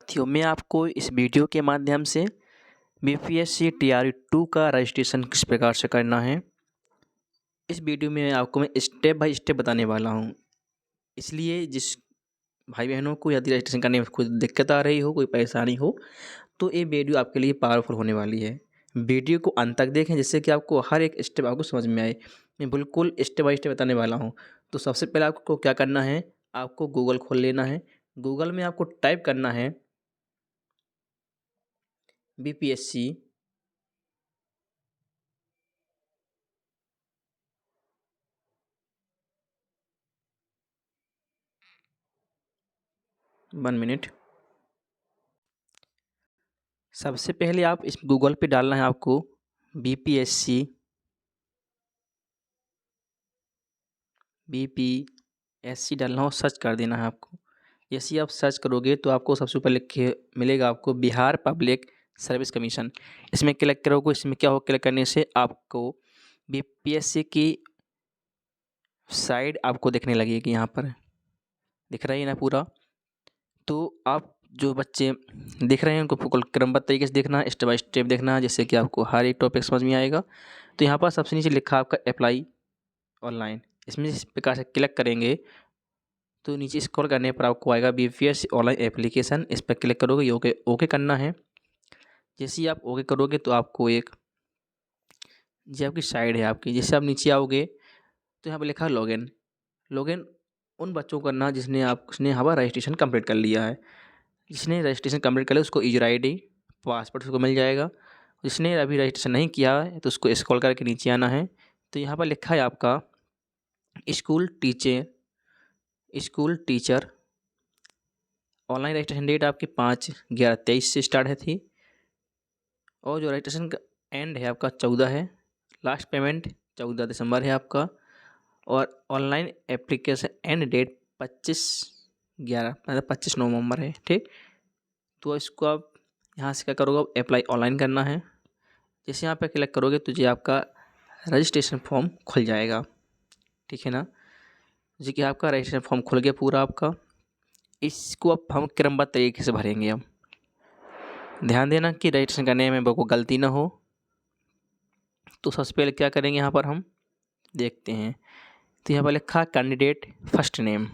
साथियों, मैं आपको इस वीडियो के माध्यम से बीपीएससी टीआरई 2 का रजिस्ट्रेशन किस प्रकार से करना है, इस वीडियो में आपको मैं स्टेप बाय स्टेप बताने वाला हूं। इसलिए जिस भाई बहनों को यदि रजिस्ट्रेशन करने में कोई दिक्कत आ रही हो, कोई परेशानी हो, तो ये वीडियो आपके लिए पावरफुल होने वाली है। वीडियो को अंत तक देखें जिससे कि आपको हर एक स्टेप आपको समझ में आए। मैं बिल्कुल स्टेप बाय स्टेप बताने वाला हूँ। तो सबसे पहले आपको क्या करना है, आपको गूगल खोल लेना है। गूगल में आपको टाइप करना है बीपीएससी 1 मिनट। सबसे पहले आप इस गूगल पे डालना है आपको बीपीएससी डालना हो, सर्च कर देना है आपको। जैसे ही आप सर्च करोगे तो आपको सबसे ऊपर लिख के मिलेगा आपको बिहार पब्लिक सर्विस कमीशन। इसमें क्लिक करोगे। इसमें क्या हो, क्लिक करने से आपको बीपीएससी की साइड आपको दिखने लगेगी। यहाँ पर दिख रही है ना पूरा। तो आप जो बच्चे देख रहे हैं उनको बिल्कुल क्रमबद्ध तरीके से देखना है, स्टेप बाय स्टेप देखना है, जिससे कि आपको हर एक टॉपिक समझ में आएगा। तो यहाँ पर सबसे नीचे लिखा आपका अप्लाई ऑनलाइन। इसमें इस प्रकार से क्लिक करेंगे तो नीचे स्क्रॉल करने पर आपको आएगा बीपीएससी ऑनलाइन एप्लीकेशन। इस पर क्लिक करोगे, ओके ओके करना है। जैसे ही आप ओके करोगे तो आपको एक जो आपकी साइड है आपकी, जैसे आप नीचे आओगे तो यहाँ पर लिखा है लॉगिन। लॉगिन उन बच्चों को करना जिसने हमारा रजिस्ट्रेशन कंप्लीट कर लिया है। जिसने रजिस्ट्रेशन कंप्लीट कर लिया उसको यूजर आईडी पासवर्ड उसको मिल जाएगा। जिसने अभी रजिस्ट्रेशन नहीं किया है तो उसको स्क्रॉल करके नीचे आना है। तो यहाँ पर लिखा है आपका school teacher online registration date आपकी 5/11/23 से स्टार्ट है थी। और जो रजिस्ट्रेशन का एंड है आपका 14 है। लास्ट पेमेंट 14 दिसंबर है आपका। और ऑनलाइन एप्लीकेशन एंड डेट 25/11 मतलब 25 नवंबर है। ठीक, तो इसको आप यहाँ से क्या करोगे, आप अप्लाई ऑनलाइन करना है। जैसे यहाँ पे क्लिक करोगे तो ये आपका रजिस्ट्रेशन फॉर्म खुल जाएगा। ठीक है ना, जी कि आपका रजिस्ट्रेशन फॉर्म खुल गया पूरा आपका। इसको अब हम क्रमबद्ध तरीके से भरेंगे। अब ध्यान देना कि रजिस्ट्रेशन करने में कोई गलती ना हो। तो सबसे पहले क्या करेंगे, यहाँ पर हम देखते हैं। तो यहाँ पर लिखा है कैंडिडेट फर्स्ट नेम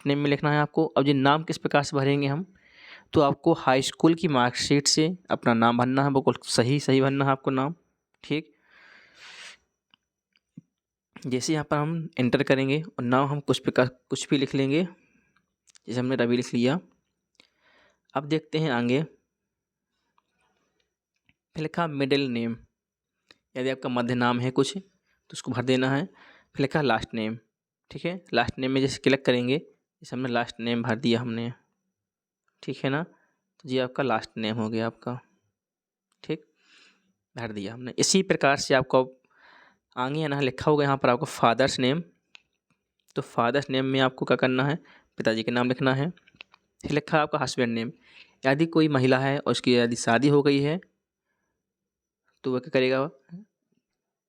में लिखना है आपको। अब ये नाम किस प्रकार से भरेंगे हम, तो आपको हाई स्कूल की मार्कशीट से अपना नाम भरना है। बिल्कुल सही भरना है आपको नाम। ठीक, जैसे यहाँ पर हम एंटर करेंगे और नाम हम कुछ भी लिख लेंगे। जैसे हमने रवि लिख लिया। अब देखते हैं आगे, फिर लिखा मिडिल नेम। यदि आपका मध्य नाम है कुछ तो उसको भर देना है। फिर लिखा लास्ट नेम। ठीक है, लास्ट नेम में जैसे क्लिक करेंगे, जैसे हमने लास्ट नेम भर दिया हमने। ठीक है ना, तो ये आपका लास्ट नेम हो गया आपका। ठीक, भर दिया हमने। इसी प्रकार से आपको आगे है ना लिखा होगा यहाँ पर आपको फादर्स नेम। तो फादर्स नेम में आपको क्या करना है, पिताजी के नाम लिखना है। फिर लिखा है आपका हस्बैंड नेम। यदि कोई महिला है और उसकी यदि शादी हो गई है तो वह क्या करेगा,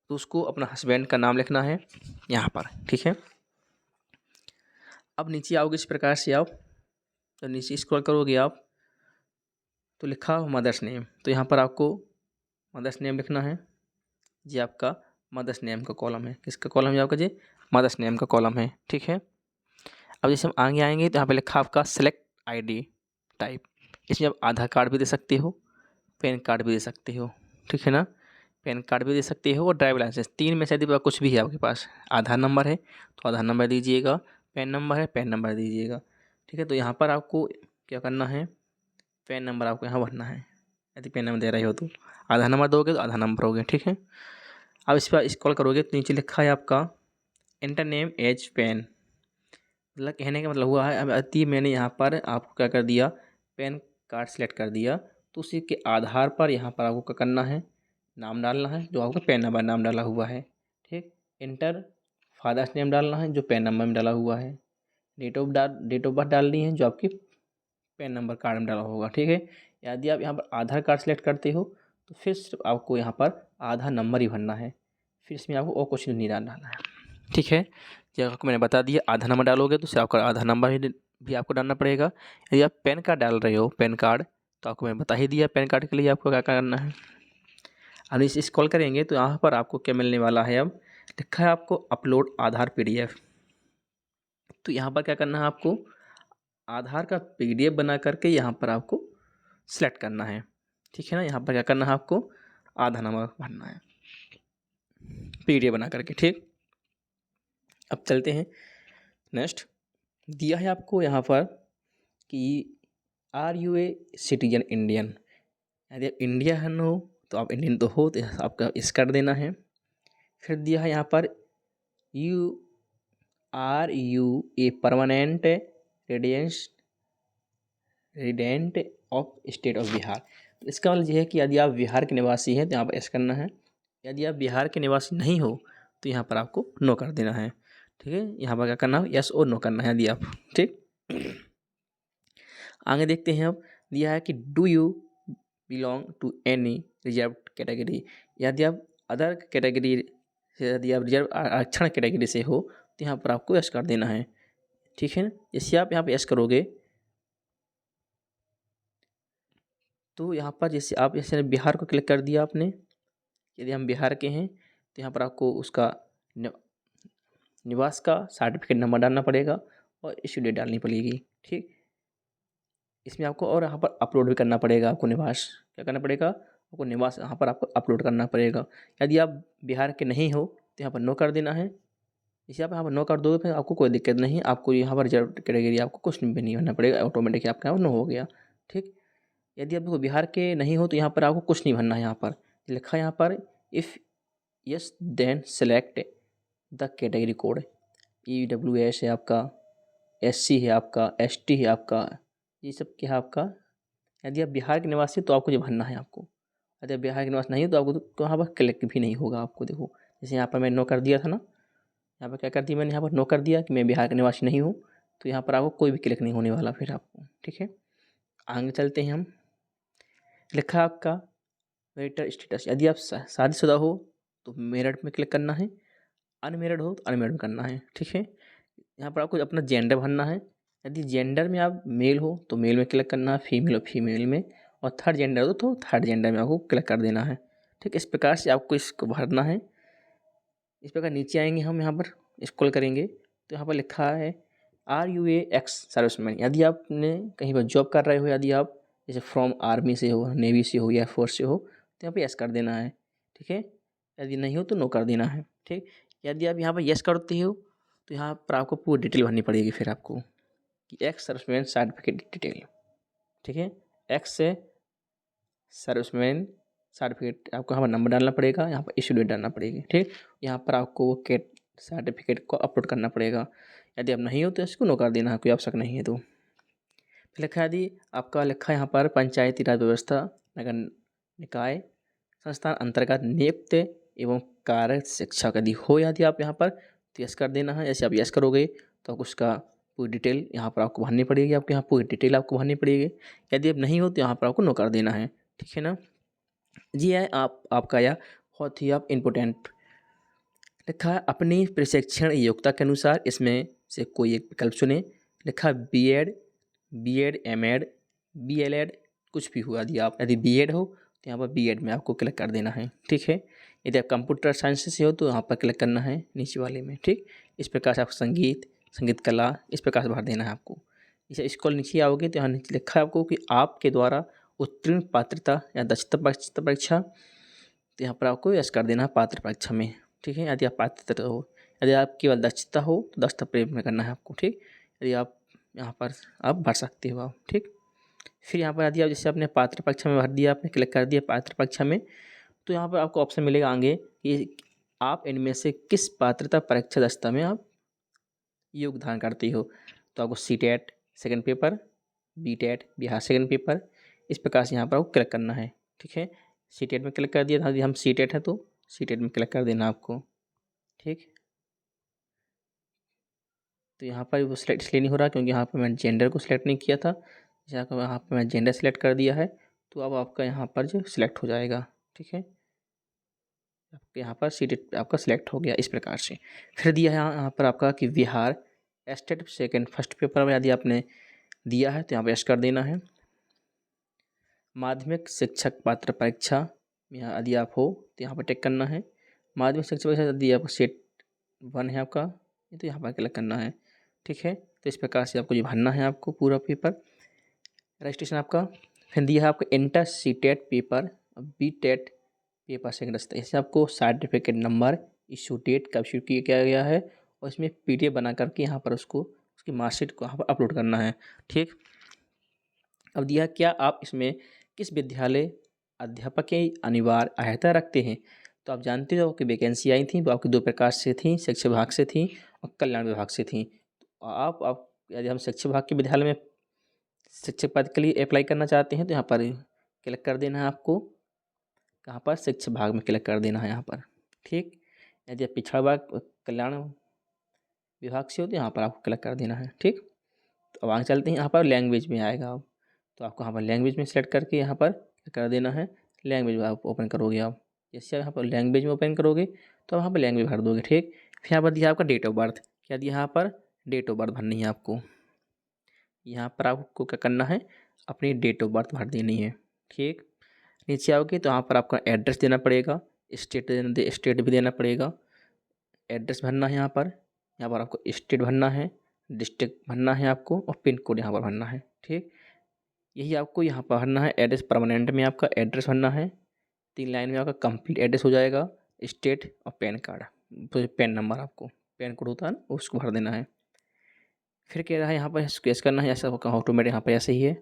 तो उसको अपना हस्बैंड का नाम लिखना है यहाँ पर। ठीक है, अब नीचे आओगे इस प्रकार से आप, तो नीचे स्क्रॉल करोगे आप तो लिखा हो मदर्स नेम। तो यहाँ पर आपको मदर्स नेम लिखना है। जी आपका मदर्स नेम का कॉलम है। किसका कॉलम है आपका, जी मदर्स नेम का कॉलम है। ठीक है, अब जैसे हम आगे आएंगे तो यहाँ पे लिखा आपका सेलेक्ट आईडी टाइप। इसमें आप आधार कार्ड भी दे सकते हो, पैन कार्ड भी दे सकते हो। ठीक है ना, पैन कार्ड भी दे सकते हो और ड्राइवर लाइसेंस, तीन में से यदि कुछ भी है आपके पास। आधार नंबर है तो आधार नंबर दीजिएगा, पैन नंबर है पैन नंबर दीजिएगा। ठीक है, तो यहाँ पर आपको क्या करना है, पैन नंबर आपको यहाँ भरना है। यदि पैन नंबर दे रहे हो तो आधार नंबर दोगे तो आधार नंबर हो गया। ठीक है, अब इस पर स्क्रॉल करोगे तो नीचे लिखा है आपका एंटर नेम एज पैन। मतलब कहने का मतलब हुआ है, अब अति मैंने यहाँ पर आपको क्या कर दिया, पैन कार्ड सेलेक्ट कर दिया। तो उसी के आधार पर यहाँ पर आपको क्या करना है, नाम डालना है जो आपका पैन नंबर नाम डाला हुआ है। ठीक, इंटर फादर्स नेम डालना है जो पैन नंबर में डाला हुआ है। डेट ऑफ बर्थ डालनी है जो आपकी पैन नंबर कार्ड में डाला होगा। ठीक है, यदि आप यहाँ पर आधार कार्ड सेलेक्ट करते हो तो फिर सिर्फ आपको यहाँ पर आधार नंबर ही भरना है। फिर इसमें आपको और कुछ नहीं डालना है। ठीक है, जब आपको मैंने बता दिया आधार नंबर डालोगे तो सिर्फ आपका आधार नंबर ही भी आपको डालना पड़ेगा। यदि आप पैन कार्ड डाल रहे हो, पैन कार्ड, तो आपको मैं बता ही दिया पैन कार्ड के लिए आपको क्या क्या करना है। अब इसे स्क्रॉल करेंगे तो यहाँ पर आपको क्या मिलने वाला है, अब लिखा है आपको अपलोड आधार PDF। तो यहाँ पर क्या करना है, आपको आधार का PDF बना करके यहाँ पर आपको सेलेक्ट करना है, ठीक है ना। यहाँ पर क्या करना है, आपको आधार नंबर भरना है PDF बना करके, ठीक। अब चलते हैं नेक्स्ट। दिया है आपको यहाँ पर कि are you a citizen Indian. यदि आप इंडियन हो तो आप इंडियन तो हो, तो आपका इस कर देना है। फिर दिया है यहाँ पर you are you a permanent resident of state of Bihar. इसका मतलब यह है कि यदि आप बिहार के निवासी हैं तो यहाँ पर एस करना है। यदि आप बिहार के निवासी नहीं हो तो यहाँ पर आपको नो कर देना है, ठीक है। यहाँ पर क्या करना है, यस और नो करना है यदि आप, ठीक। आगे देखते हैं। अब दिया है कि do you belong to any reserve category. यदि आप अदर कैटेगरी से, यदि आप रिजर्व आरक्षण कैटेगरी से हो तो यहाँ पर आपको यस कर देना है, ठीक है ना। जैसे आप यहाँ पर यस करोगे तो यहाँ पर जैसे आप जैसे बिहार को क्लिक कर दिया आपने, यदि हम बिहार के हैं तो यहाँ पर आपको उसका निवास का सर्टिफिकेट नंबर डालना पड़ेगा और इश्यू डेट डालनी पड़ेगी, ठीक। इसमें आपको और यहाँ पर अपलोड भी करना पड़ेगा, आपको निवास क्या करना पड़ेगा, आपको निवास यहाँ पर आपको अपलोड करना पड़ेगा। यदि आप बिहार के नहीं हो तो यहाँ पर नो कर देना है। इसे आप यहाँ पर नो कर दोगे फिर आपको कोई दिक्कत नहीं, आपको यहाँ पर रिजर्व कैटेगरी आपको कुछ भी नहीं भरना पड़ेगा, ऑटोमेटिक आपका यहाँ नो हो गया, ठीक। यदि आप बिहार के नहीं हो तो यहाँ पर आपको कुछ नहीं भरना है। यहाँ पर लिखा है यहाँ पर if yes then select the category code. EWS है आपका, SC है आपका, ST है आपका, ये सब क्या है आपका। यदि आप बिहार के निवासी तो आपको ये भरना है आपको। यदि आप बिहार के निवासी नहीं हो तो आपको तो यहाँ पर क्लिक भी नहीं होगा आपको। देखो जैसे यहाँ पर मैं नो कर दिया था ना, यहाँ पर क्या कर दिया मैंने, यहाँ पर नो कर दिया कि मैं बिहार के निवासी नहीं हूँ, तो यहाँ पर आपको कोई भी क्लिक नहीं होने वाला फिर आपको, ठीक है। आगे चलते हैं हम। लिखा है आपका मैरिटल स्टेटस। यदि आप शादीशुदा हो तो मेरिट में क्लिक करना है, अनमेरिड हो तो अनमेरिड में करना है, ठीक है। यहाँ पर आपको अपना जेंडर भरना है। यदि जेंडर में आप मेल हो तो मेल में क्लिक करना है, फीमेल हो फीमेल में, और थर्ड जेंडर हो तो थर्ड जेंडर में आपको क्लिक कर देना है, ठीक। इस प्रकार से आपको इसको भरना है। इस प्रकार नीचे आएंगे हम, यहाँ पर स्क्रॉल करेंगे तो यहाँ पर लिखा है are you a ex serviceman. यदि आपने कहीं पर जॉब कर रहे हो, यदि आप जैसे फ्रॉम आर्मी से हो, नेवी से हो या फोर्स से हो तो यहाँ पर यस कर देना है, ठीक है। यदि नहीं हो तो नो कर देना है, ठीक। यदि आप यहाँ पर यस करते हो तो यहाँ पर आपको पूरी डिटेल भरनी पड़ेगी फिर आपको कि एक्स सर्विसमैन सर्टिफिकेट डिटेल, ठीक है। एक्स से सर्विसमैन सर्टिफिकेट आपको यहाँ पर नंबर डालना पड़ेगा, यहाँ पर इशू डेट डालना पड़ेगी, ठीक। यहाँ पर आपको वो कैट सर्टिफिकेट को अपलोड करना पड़ेगा। यदि आप नहीं हो तो इसको नो कर देना है, कोई आवश्यक नहीं है। तो फिर लिखा है यदि आपका लिखा है यहाँ पर पंचायती राज व्यवस्था नगर निकाय संस्थान अंतर्गत नियुक्त एवं कार्य शिक्षक यदि हो, यदि आप यहाँ पर तो यस कर देना है। जैसे आप यस करोगे तो आपको उसका पूरी डिटेल यहाँ पर आपको भरनी पड़ेगी, आपके यहाँ पूरी डिटेल आपको भरनी पड़ेगी। यदि आप नहीं हो तो यहाँ पर आपको नो कर देना है, ठीक है ना। जी है आपका यह बहुत ही आप इम्पोर्टेंट लिखा है अपनी प्रशिक्षण योग्यता के अनुसार इसमें से कोई एक विकल्प चुने। लिखा BEd MAd BLEd कुछ भी हुआ। यदि BEd हो तो यहाँ पर BEd में आपको क्लिक कर देना है, ठीक है। यदि आप कंप्यूटर साइंस से हो तो यहाँ पर क्लिक करना है नीचे वाले में, ठीक। इस प्रकार से आप संगीत कला इस प्रकार से भर देना है आपको। इसे स्क्रॉल नीचे आओगे तो यहाँ नीचे लिखा है आपको कि आपके द्वारा उत्तीर्ण पात्रता या दक्षता परीक्षा, तो यहाँ पर आपको यस कर देना है पात्र परीक्षा में, ठीक है। यदि आप पात्र हो, यदि आप केवल दक्षता हो तो दक्षता प्रेम में करना है आपको, ठीक। यदि आप यहाँ पर आप भर सकते हो आप, ठीक। फिर यहाँ पर यदि आप जैसे आपने पात्र परीक्षा में भर दिया, आपने क्लिक कर दिया पात्र परीक्षा में, तो यहाँ पर आपको ऑप्शन मिलेगा आगे कि आप इनमें से किस पात्रता परीक्षा दक्षता में आप योगदान करते हो। तो आपको CTET second paper, BTET Bihar second paper, इस प्रकार से यहाँ पर आपको क्लिक करना है, ठीक है। CTET में क्लिक कर दिया, यदि हम CTET है तो CTET में क्लिक कर देना आपको, ठीक। तो यहाँ पर वो सिलेक्ट इसलिए नहीं हो रहा क्योंकि यहाँ पर मैंने जेंडर को सिलेक्ट नहीं किया था। यहाँ पर मैं जेंडर सेलेक्ट कर दिया है तो अब आपका यहाँ पर जो सिलेक्ट हो जाएगा, ठीक है। आपके यहाँ पर CTET आपका सिलेक्ट हो गया इस प्रकार से। फिर दिया है यहाँ पर आपका कि Bihar state second first paper में यदि आपने दिया है तो यहाँ पर यस कर देना है। माध्यमिक शिक्षक पात्र परीक्षा यहाँ यदि आप हो तो यहाँ पर टिक करना है। माध्यमिक शिक्षक परीक्षा यदि आपको सेट 1 है आपका, तो यहाँ पर क्लिक करना है। ठीक है, तो इस प्रकार से आपको ये भरना है आपको पूरा पेपर रजिस्ट्रेशन आपका। फिर दिया है आपको inter C TET paper, B TET paper second, इससे आपको सर्टिफिकेट नंबर, इशू डेट कब इशू किया गया है और इसमें PDF बना करके यहाँ पर उसको उसकी मार्कशीट को यहाँ पर अपलोड करना है। ठीक, अब दिया क्या आप इसमें किस विद्यालय अध्यापक की अनिवार्य अहर्ता रखते हैं। तो आप जानते हो कि वैकेंसी आई थी, वो आपकी 2 प्रकार से थी, शिक्षा विभाग से थी और कल्याण विभाग से थी। तो आप यदि हम शिक्षा विभाग के विद्यालय में शिक्षक पद के लिए अप्लाई करना चाहते हैं तो यहाँ पर क्लिक कर देना है आपको, कहाँ पर शिक्षा विभाग में क्लिक कर देना है यहाँ पर। ठीक, यदि आप पिछड़ा विभाग कल्याण विभाग से हो तो यहाँ पर आपको क्लिक कर देना है। ठीक, तो अब आगे चलते हैं, यहाँ पर लैंग्वेज में आएगा आप, तो आपको यहाँ पर लैंग्वेज में सेलेक्ट करके यहाँ पर कर देना है। लैंग्वेज आप ओपन करोगे आप, जैसे यहाँ पर लैंग्वेज में ओपन करोगे तो यहाँ पर लैंग्वेज भर दोगे। ठीक, फिर यहाँ पर दिया आपका डेट ऑफ बर्थ, क्या दिया यहाँ पर डेट ऑफ बर्थ भरनी है आपको। यहाँ पर आपको क्या करना है, अपनी डेट ऑफ बर्थ भर देनी है। ठीक, नीचे आओगे तो यहाँ पर आपका एड्रेस देना पड़ेगा, स्टेट भी देना पड़ेगा। एड्रेस भरना है यहाँ पर आपको स्टेट भरना है, डिस्ट्रिक्ट भरना है आपको और पिन कोड यहाँ पर भरना है। ठीक, यही आपको यहाँ पर भरना है। एड्रेस परमानेंट में आपका एड्रेस भरना है, 3 लाइन में आपका कंप्लीट एड्रेस हो जाएगा, स्टेट और पैन कार्ड, तो पैन नंबर आपको पैन कोड होता है ना उसको भर देना है। फिर कह रहा है यहाँ पर स्केच करना है, ऐसा ऑटोमेटिक यहाँ पर ऐसे ही है।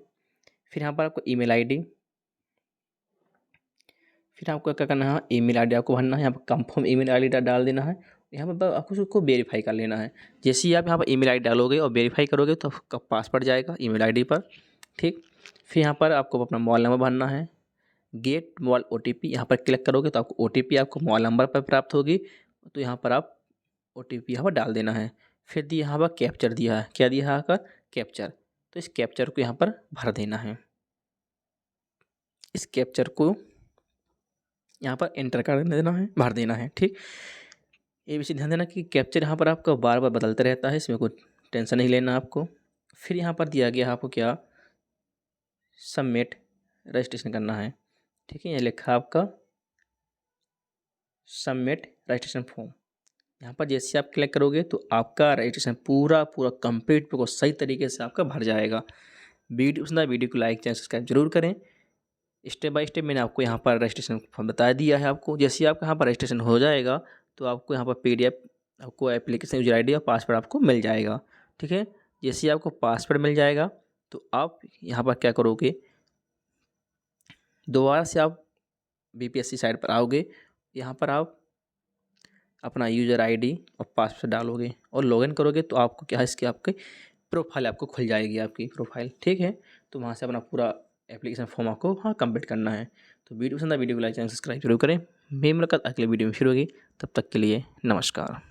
फिर यहाँ पर आपको ईमेल आईडी, फिर आपको क्या करना है, ईमेल आईडी आपको भरना है, यहाँ पर कंफर्म ईमेल आईडी डाल देना है। यहाँ पर आपको उसको वेरीफाई कर लेना है। जैसे ही आप यहाँ पर ईमेल आईडी डालोगे और वेरीफाई करोगे तो आपका पासवर्ड जाएगा ईमेल आईडी पर। ठीक, फिर यहाँ पर आपको अपना मोबाइल नंबर भरना है, गेट मोबाइल OTP, यहाँ पर क्लिक करोगे तो आपको OTP आपको मोबाइल नंबर पर प्राप्त होगी, तो यहाँ पर आप OTP यहाँ पर डाल देना है। फिर दिया यहाँ पर कैप्चर दिया है, क्या दिया है यहाँ का कैप्चर, तो इस कैप्चर को यहाँ पर भर देना है। इस कैप्चर को यहाँ पर एंटर कर देना है, भर देना है। ठीक, ये विषय ध्यान देना कि कैप्चर यहाँ पर आपका बार बार बदलता रहता है, इसमें कोई टेंशन नहीं लेना आपको। फिर यहाँ पर दिया गया आपको क्या, सबमिट रजिस्ट्रेशन करना है। ठीक है, ये लिखा आपका सबमिट रजिस्ट्रेशन फॉर्म, यहाँ पर जैसे आप क्लिक करोगे तो आपका रजिस्ट्रेशन पूरा कंप्लीट बिल्कुल सही तरीके से आपका भर जाएगा। वीडियो पसंद आए वीडियो को लाइक चैनल सब्सक्राइब जरूर करें। स्टेप बाय स्टेप मैंने आपको यहाँ पर रजिस्ट्रेशन फॉर्म बता दिया है आपको। जैसे आपका यहाँ पर रजिस्ट्रेशन हो जाएगा तो आपको यहाँ पर PDF आपको एप्लीकेशन यूजर ID और पासवर्ड आपको मिल जाएगा। ठीक है, जैसे आपको पासवर्ड मिल जाएगा तो आप यहाँ पर क्या करोगे, दोबारा से आप BPSC साइट पर आओगे, यहाँ पर आप अपना यूज़र ID और पासवर्ड डालोगे और लॉगिन करोगे तो आपको क्या है, इसकी आपकी प्रोफाइल आपको खुल जाएगी, आपकी प्रोफाइल। ठीक है, तो वहाँ से अपना पूरा एप्लीकेशन फॉर्म आपको वहाँ कंप्लीट करना है। तो वीडियो पसंद आए वीडियो को लाइक चैनल सब्सक्राइब जरूर करें। मेरी मुलाकात अगले वीडियो में फिर होगी, तब तक के लिए नमस्कार।